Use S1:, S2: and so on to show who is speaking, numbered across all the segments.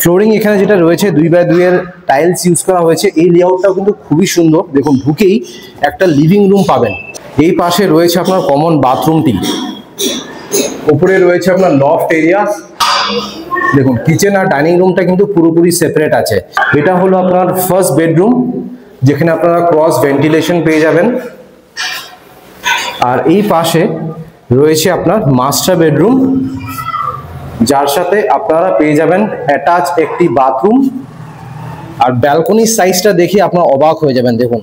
S1: Flooring এখানে যেটা রয়েছে 2x2 এর টাইলস ইউজ করা হয়েছে। এই লেআউটটাও কিন্তু খুবই সুন্দর। দেখুন ঢুকেই একটা লিভিং রুম পাবেন। এই পাশে রয়েছে আপনার কমন বাথরুমটি, উপরে রয়েছে আপনার লফট এরিয়া। দেখুন কিচেন আর ডাইনিং রুমটা কিন্তু পুরোপুরি সেপারেট আছে। এটা হলো আপনার ফার্স্ট বেডরুম, যেখানে আপনারা ক্রস ভেন্টিলেশন পেয়ে যাবেন। আর এই পাশে রয়েছে আপনার মাস্টার বেডরুম, যার সাথে আপনারা পেয়ে যাবেন অ্যাটাচ একটি বাথরুম। আর ব্যালকনির সাইজটা দেখে আপনারা অবাক হয়ে যাবেন। দেখুন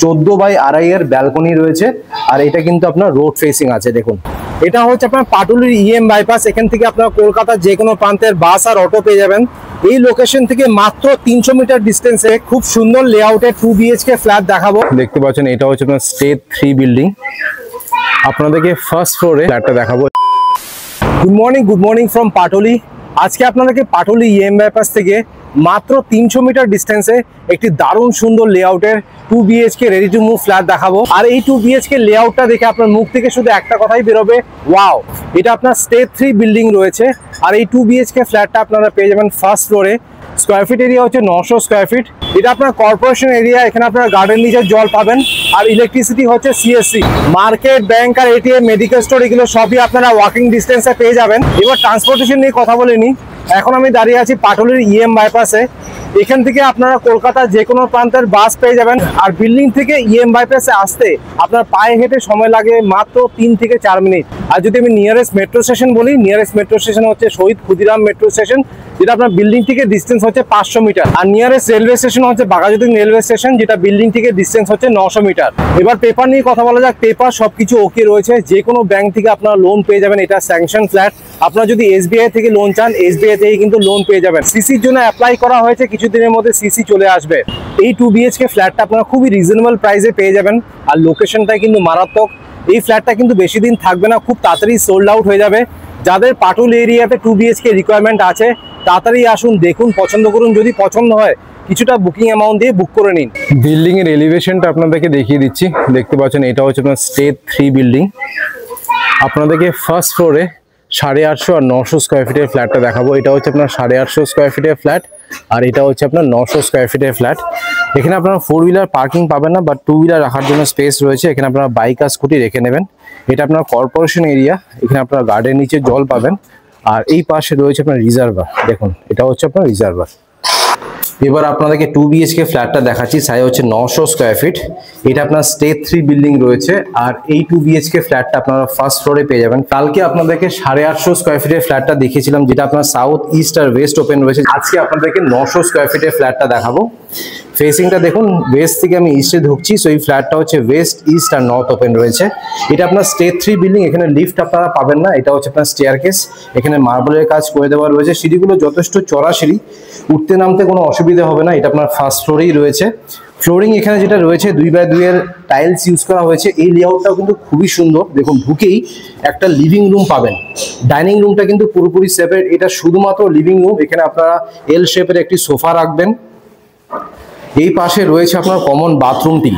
S1: 14x2 এর ব্যালকনি রয়েছে, আর এটা কিন্তু আপনার রোড ফেসিং আছে। দেখুন এটা হচ্ছে আপনার পাটুলির ইএম বাইপাস। এখান থেকে আপনারা কলকাতার যে কোনো প্রান্তের বাস আর অটো পেয়ে যাবেন। এই লোকেশন থেকে মাত্র 300 মিটার ডিস্টেন্সে খুব সুন্দর লেআউটের 2 BHK ফ্ল্যাট দেখাবো। দেখতে পাচ্ছেন এটা হচ্ছে আপনার স্টেজ 3 বিল্ডিং। আপনাদেরকে ফার্স্ট ফ্লোরে ফ্ল্যাটটা দেখাবো। Good morning from Patuli. আজকে আপনাদেরকে পাটুলি ইএম বাইপাস থেকে মাত্র 300 মিটার ডিস্টেন্সে একটি দারুণ সুন্দর লেআউটের 2 BHK ready to move flat দেখাবো। আর এই 2 BHK লেআউটটা দেখে আপনার মুখ থেকে শুধু একটা কথাই বেরোবে, ওয়াও। এটা আপনার স্টেজ 3 বিল্ডিং রয়েছে। আর এই 2 BHK ফ্ল্যাটটা আপনারা পেয়ে যাবেন ফার্স্ট ফ্লোরে। স্কোয়ার ফিট এরিয়া হচ্ছে 900 স্কোয়ার ফিট। এটা আপনার কর্পোরেশন এরিয়া। এখানে আপনারা গার্ডেন নিচে জল পাবেন। আর ইলেকট্রিসিটি হচ্ছে CSC। মার্কেট, ব্যাংক আর ATM, মেডিকেল স্টোর এগুলো সবই আপনারা ওয়াকিং ডিস্টেন্সে পেয়ে যাবেন। এবার ট্রান্সপোর্টেশন নিয়ে কথা বলে নিই। এখন আমি দাঁড়িয়ে আছি পাটুলির ইএম বাইপাসে। এখান থেকে আপনারা কলকাতার যে কোনো প্রান্তের বাস পেয়ে যাবেন। আর বিল্ডিং থেকে ইএম বাইপাসে আসতে আপনার পায়ে হেঁটে সময় লাগে মাত্র 3 থেকে 4 মিনিট। আর যদি আমি নিয়ারেস্ট মেট্রো স্টেশন বলি, নিয়ারেস্ট মেট্রো স্টেশন হচ্ছে শহীদ ক্ষুদিরাম মেট্রো স্টেশন, যেটা আপনার বিল্ডিং থেকে ডিস্টেন্স হচ্ছে 500 মিটার। আর নিয়ারেস্ট রেলওয়ে স্টেশন হচ্ছে বাঘাযতীন রেলওয়ে স্টেশন, যেটা বিল্ডিং থেকে ডিস্টেন্স হচ্ছে 900 মিটার। এবার পেপার নিয়ে কথা বলা যাক। পেপার সবকিছু ওকে রয়েছে। যে কোনো ব্যাংক থেকে আপনারা লোন পেয়ে যাবেন। এটা স্যাংশন ফ্ল্যাট। আপনারা যদি SBI থেকে লোন চান, SBI থেকে কিন্তু লোন পেয়ে যাবেন। সিসির জন্য অ্যাপ্লাই করা হয়েছে, কিছুদিনের মধ্যে সিসি চলে আসবে। এই 2 BHK ফ্ল্যাটটা আপনারা খুবই রিজনেবল প্রাইসে পেয়ে যাবেন। আর লোকেশনটাই কিন্তু মারাত্মক। এই ফ্ল্যাটটা কিন্তু বেশি দিন থাকবে না, খুব তাড়াতাড়ি সোল্ড আউট হয়ে যাবে। যাদের পাটুল এরিয়াতে 2 BHK রিকোয়ারমেন্ট আছে, তাড়াতাড়ি আসুন, দেখুন, পছন্দ করুন। যদি পছন্দ হয় কিছুটা বুকিং অ্যামাউন্ট দিয়ে বুক করে নিন। বিল্ডিং এর এলিভেশনটা আপনাদেরকে দেখিয়ে দিচ্ছি। দেখতে পাচ্ছেন এটা হচ্ছে আপনার স্টেজ 3 বিল্ডিং। আপনাদেরকে ফার্স্ট ফ্লোরে 850 আর 900 স্কোয়ার ফিটের ফ্ল্যাটটা দেখাবো। এটা হচ্ছে আপনার 850 স্কোয়ার ফিটের ফ্ল্যাট, আর এটা হচ্ছে আপনার 900 স্কোয়ার ফিটের ফ্ল্যাট। এখানে আপনারা 4 হুইলার পার্কিং পাবেন না, বাট 2 হুইলার রাখার জন্য স্পেস রয়েছে। এখানে আপনারা বাইক আর স্কুটি রেখে নেবেন। এটা আপনার কর্পোরেশন এরিয়া। এখানে আপনারা গার্ডেন নিচে জল পাবেন। আর এই পাশে রয়েছে আপনার রিজার্ভার। দেখুন এটা হচ্ছে আপনার রিজার্ভার। এবার আপনাদেরকে 2 BHK ফ্ল্যাটটা দেখাচ্ছি। সাইজ হচ্ছে 900 স্কোয়ার ফিট। এটা আপনার স্টেজ 3 বিল্ডিং রয়েছে। আর এই 2 BHK ফ্ল্যাটটা আপনারা ফার্স্ট ফ্লোরে পেয়ে যাবেন। কালকে আপনাদেরকে 850 স্কোয়ার ফিটের ফ্ল্যাটটা দেখিয়েছিলাম, যেটা আপনার সাউথ, ইস্ট আর ওয়েস্ট ওপেন রয়েছে। আজকে আপনাদেরকে 900 স্কোয়ার ফিটের ফ্ল্যাটটা দেখাবো। ফেসিংটা দেখুন, ওয়েস্ট থেকে আমি ইস্টে ঢুকছি। সো এই ফ্ল্যাটটা হচ্ছে ওয়েস্ট, ইস্ট আর নর্থ ওপেন রয়েছে। এটা আপনার স্টেজ 3 বিল্ডিং। এখানে লিফট আপনারা পাবেন না। এটা হচ্ছে আপনার স্টেয়ারকেস। এখানে মার্বেলের কাজ করে দেওয়া রয়েছে। সিঁড়িগুলো যথেষ্ট চড়া সিঁড়ি, উঠতে নামতে কোনো অসুবিধা হবে না। এটা আপনার ফার্স্ট ফ্লোরেই রয়েছে। ফ্লোরিং এখানে যেটা রয়েছে 2x2 এর টাইলস ইউজ করা হয়েছে। এই লেআউটটাও কিন্তু খুবই সুন্দর। দেখুন ঢুকেই একটা লিভিং রুম পাবেন। ডাইনিং রুমটা কিন্তু পুরোপুরি সেপারেট। এটা শুধুমাত্র লিভিং রুম। এখানে আপনারা এল শেপের একটি সোফা রাখবেন। এই পাশে রয়েছে আপনার কমন বাথরুমটি,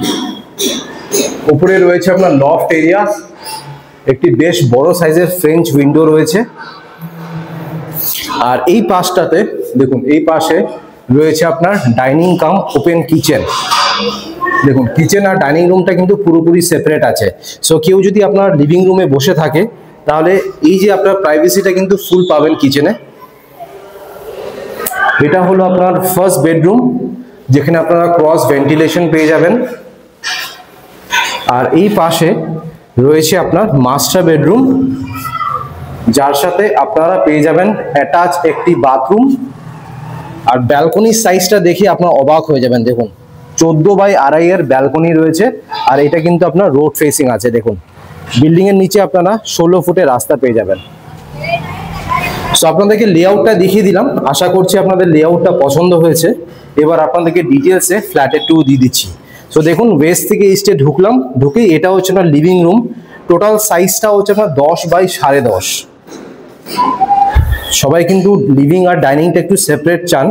S1: উপরে রয়েছে আপনার লফট এরিয়া। একটি বেশ বড় সাইজের ফ্রেঞ্চ উইন্ডো রয়েছে। আর এই পাশটাতে দেখুন, এই পাশে রয়েছে আপনার ডাইনিং কাম ওপেন কিচেন। দেখুন কিচেন আর ডাইনিং রুমটা কিন্তু পুরোপুরি সেপারেট আছে। সো কেউ যদি আপনার লিভিং রুমে বসে থাকে, তাহলে এই যে আপনার প্রাইভেসিটা কিন্তু ফুল পাবেন কিচেনে। এটা হলো আপনার ফার্স্ট বেডরুম, যেখানে আপনারা ক্রস ভেন্টিলেশন পেয়ে যাবেন। আর এই পাশে রয়েছে আপনার মাস্টার বেডরুম, যার সাথে আপনারা পেয়ে যাবেন অ্যাটাচ একটি বাথরুম। আর ব্যালকনির সাইজটা দেখে আপনারা অবাক হয়ে যাবেন। দেখুন 14x2 এর ব্যালকনি রয়েছে। আর এটা কিন্তু আপনার রোড ফেসিং আছে। দেখুন বিল্ডিং এর নিচে আপনারা 16 ফুটের রাস্তা পেয়ে যাবেন। সো আপনাদেরকে লেআউটটা দেখিয়ে দিলাম। আশা করছি আপনাদের লেআউটটা পছন্দ হয়েছে। এবার আপনাদেরকে ডিটেলসে ফ্ল্যাটের ট্যুর দিয়ে দিচ্ছি। সো দেখুন ওয়েস্ট থেকে ইস্টে ঢুকলাম। ঢুকেই এটা হচ্ছে আপনার লিভিং রুম। টোটাল সাইজটা হচ্ছে আপনার 10x10.5। সবাই কিন্তু লিভিং আর ডাইনিংটা একটু সেপারেট চান।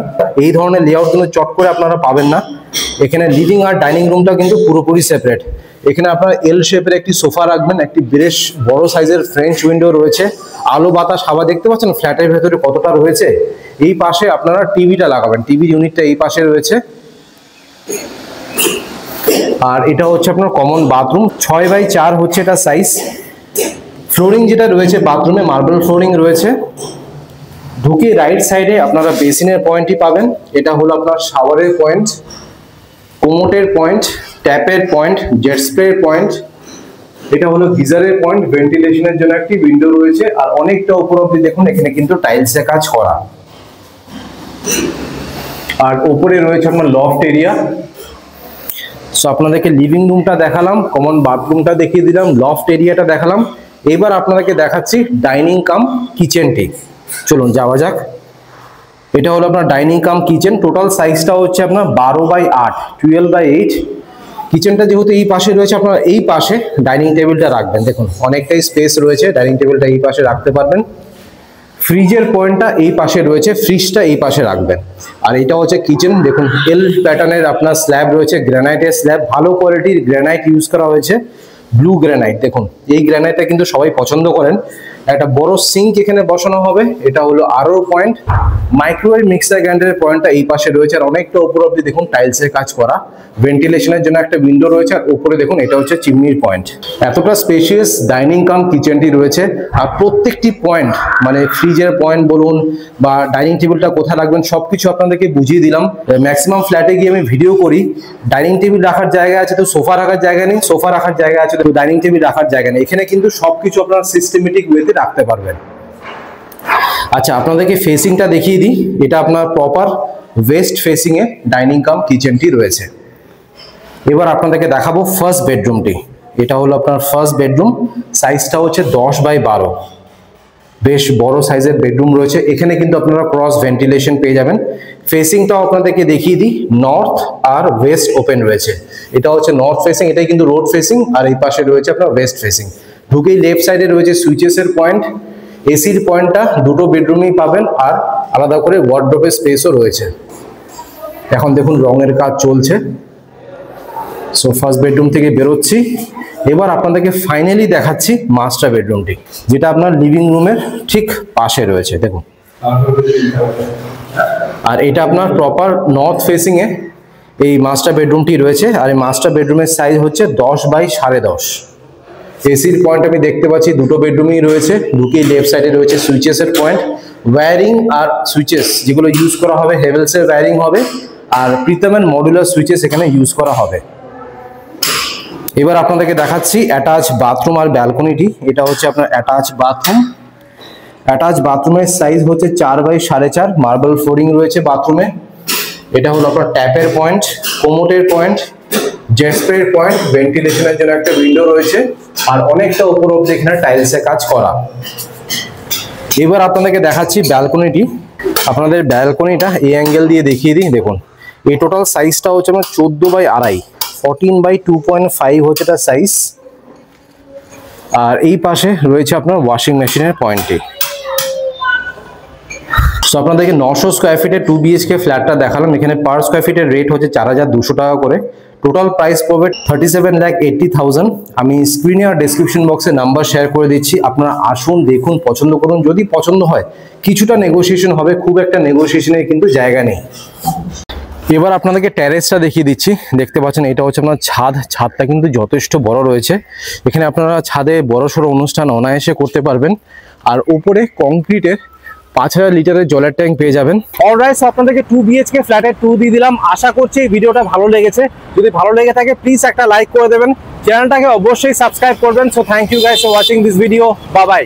S1: এই ধরনের লেআউট কিন্তু চট করে আপনারা পাবেন না। এখানে লিভিং আর ডাইনিং রুমটা কিন্তু পুরোপুরি সেপারেট। এখানে আপনারা এল শেপের একটি সোফা রাখবেন, একটি বেশ বড় সাইজের ফ্রেঞ্চ উইন্ডো রয়েছে, আলো বাতাস হাওয়া দেখতে পাচ্ছেন ফ্ল্যাটের ভেতরে কতটা রয়েছে। এই পাশে আপনারা টিভিটা লাগাবেন, টিভি ইউনিটটা এই পাশে রয়েছে। আর এটা হচ্ছে আপনার কমন বাথরুম, 6x4 হচ্ছে এটা সাইজ। ফ্লোরিং যেটা রয়েছে বাথরুমে মার্বেল ফ্লোরিং রয়েছে। ঢুকে রাইট সাইডে আপনারা বেসিনের পয়েন্টই পাবেন। এটা হলো আপনার শাওয়ারের পয়েন্ট, কোমোটের পয়েন্ট, ট্যাপের পয়েন্ট, জেট স্প্রের পয়েন্ট। এটা হলো গিজারের পয়েন্ট, ভেন্টিলেশনের জন্য একটি উইন্ডো রয়েছে। আর অনেকটা উপর অব্দি দেখুন এখানে কিন্তু টাইলসে কাজ করা। আর উপরে রয়েছে আপনার লফট এরিয়া। সো আপনাদেরকে লিভিং রুমটা দেখালাম, কমন বাথরুমটা দেখিয়ে দিলাম, লফট এরিয়াটা দেখালাম। এবার আপনাদেরকে দেখাচ্ছি ডাইনিং কাম কিচেনটি। চলুন যাওয়া যাক। এটা হলো আপনার ডাইনিং কাম কিচেন। টোটাল সাইজটা হচ্ছে আপনার 12x8, 12x8। কিচেনটা যেহেতু এই পাশে রয়েছে, আপনারা এই পাশে ডাইনিং টেবিলটা রাখবেন। দেখুন অনেকটাই স্পেস রয়েছে, ডাইনিং টেবিলটা এই পাশে রাখতে পারবেন। ফ্রিজের পয়েন্টটা এই পাশে রয়েছে, ফ্রিজটা এই পাশে রাখবেন। আর এটা হচ্ছে কিচেন। দেখুন এল প্যাটার্নের আপনার স্ল্যাব রয়েছে, গ্রানাইটের স্ল্যাব, ভালো কোয়ালিটির গ্রানাইট ইউজ করা হয়েছে, ব্লু গ্রানাইট। দেখুন এই গ্রানাইটটা কিন্তু সবাই পছন্দ করেন। একটা বড় সিঙ্ক এখানে বসানো হবে। এটা হলো আরও পয়েন্ট। মাইক্রোওয়েভ মিক্সার গ্রাইন্ডারের পয়েন্টটা এই পাশে রয়েছে। আর অনেকটা উপর অব্দি দেখুন টাইলসের কাজ করা। ভেন্টিলেশনের জন্য একটা উইন্ডো রয়েছে। আর উপরে দেখুন এটা হচ্ছে চিমনির পয়েন্ট। এতটা স্পেশিয়াস ডাইনিং কাম কিচেনটি রয়েছে। আর প্রত্যেকটি পয়েন্ট মানে ফ্রিজের পয়েন্ট বলুন বা ডাইনিং টেবিলটা কোথায় রাখবেন সবকিছু আপনাদেরকে বুঝিয়ে দিলাম। ম্যাক্সিমাম ফ্ল্যাটে গিয়ে আমি ভিডিও করি, ডাইনিং টেবিল রাখার জায়গা আছে তো সোফা রাখার জায়গা নেই, সোফা রাখার জায়গা আছে তো ডাইনিং টেবিল রাখার জায়গা নেই। এখানে কিন্তু সবকিছু আপনারা সিস্টেমেটিক ওয়েতে রাখতে পারবেন। আচ্ছা আপনাদেরকে ফেসিংটা দেখিয়ে দিই। এটা আপনার প্রপার ওয়েস্ট ফেসিং এ ডাইনিং কাম কিচেনটি রয়েছে। এবার আপনাদেরকে দেখাবো ফার্স্ট বেডরুমটি। এটা হলো আপনার ফার্স্ট বেডরুম। সাইজটা হচ্ছে 10x12, বেশ বড় সাইজের বেডরুম রয়েছে। এখানে কিন্তু আপনারা ক্রস ভেন্টিলেশন পেয়ে যাবেন। ফেসিংটাও আপনাদেরকে দেখিয়ে দিই, নর্থ আর ওয়েস্ট ওপেন রয়েছে। এটা হচ্ছে নর্থ ফেসিং, এটাই কিন্তু রোড ফেসিং। আর এই পাশে রয়েছে আপনার ওয়েস্ট ফেসিং। ঢুকেই লেফট সাইডে রয়েছে সুইচেসের পয়েন্ট। এসির পয়েন্টটা দুটো বেডরুমেই পাবেন। আর আলাদা করে ওয়ার্ডরোবের স্পেসও রয়েছে। এখন দেখুন রঙের কাজ চলছে। সো ফার্স্ট বেডরুম থেকে বেরোচ্ছি। এবার আপনাদেরকে ফাইনালি দেখাচ্ছি মাস্টার বেডরুমটি, যেটা আপনার লিভিং রুমের ঠিক পাশে রয়েছে। দেখুন আর এটা আপনার প্রপার নর্থ ফেসিং এ এই মাস্টার বেডরুমটি রয়েছে। আর এই মাস্টার বেডরুমের সাইজ হচ্ছে 10x10.5। এসির পয়েন্ট আমি দেখতে পাচ্ছি দুটো বেডরুমেই রয়েছে। ঢুকেই লেফট সাইডে রয়েছে সুইচেসের পয়েন্ট। ওয়্যারিং আর সুইচেস যেগুলো ইউজ করা হবে হেভেলসের ওয়্যারিং হবে। আর প্রিতমের মডুলার সুইচেস এখানে ইউজ করা হবে। এবার আপনাদেরকে দেখাচ্ছি অ্যাটাচ বাথরুম আর ব্যালকনিটি। এটা হচ্ছে আপনার অ্যাটাচ বাথরুম। অ্যাটাচ বাথরুমের সাইজ হচ্ছে 4x4.5। মার্বেল ফ্লোরিং রয়েছে বাথরুমে। এটা হলো আপনার ট্যাপের পয়েন্ট, কোমোটের পয়েন্ট, জেট স্প্রের পয়েন্ট, ভেন্টিলেশনের জন্য একটা উইন্ডো রয়েছে। আর অনেকটা উপর অব্দি এখানে টাইলসের কাজ করা। এবার আপনাদেরকে দেখাচ্ছি ব্যালকনিটি। আপনাদের ব্যালকনিটা এই অ্যাঙ্গেল দিয়ে দেখিয়ে দিই। দেখুন এই টোটাল সাইজটা হচ্ছে আপনার 14x2.5, 14x2.5 হচ্ছে তার সাইজ। আর এই পাশে রয়েছে আপনার ওয়াশিং মেশিনের পয়েন্টটি। সো আপনাদেরকে 900 স্কোয়ার ফিটের 2 BHK ফ্ল্যাটটা দেখালাম। এখানে পার স্কোয়ার ফিটের রেট হচ্ছে 4200 টাকা করে। টোটাল প্রাইস পড়বে 37,80,000। আমি স্ক্রিনে আর ডেসক্রিপশন বক্সে নাম্বার শেয়ার করে দিচ্ছি। আপনারা আসুন, দেখুন, পছন্দ করুন। যদি পছন্দ হয় কিছুটা নেগোসিয়েশন হবে, খুব একটা নেগোসিয়েশনের কিন্তু জায়গা নেই। এবার আপনাদেরকে ট্যারেসটা দেখিয়ে দিচ্ছি। দেখতে পাচ্ছেন এটা হচ্ছে আপনার ছাদ। ছাদটা কিন্তু যথেষ্ট বড় রয়েছে। এখানে আপনারা ছাদে বড়সড় অনুষ্ঠান অনায়াসে করতে পারবেন। আর উপরে কংক্রিটের 5000 লিটারের জলের ট্যাঙ্ক পেয়ে যাবেন। অলরাইট, আপনাদেরকে 2 BHK ফ্ল্যাটের 2 দিয়ে দিলাম। আশা করছি এই ভিডিওটা ভালো লেগেছে। যদি ভালো লেগে থাকে প্লিজ একটা লাইক করে দেবেন, চ্যানেলটাকে অবশ্যই সাবস্ক্রাইব করবেন। So thank you guys for watching this video. Bye by.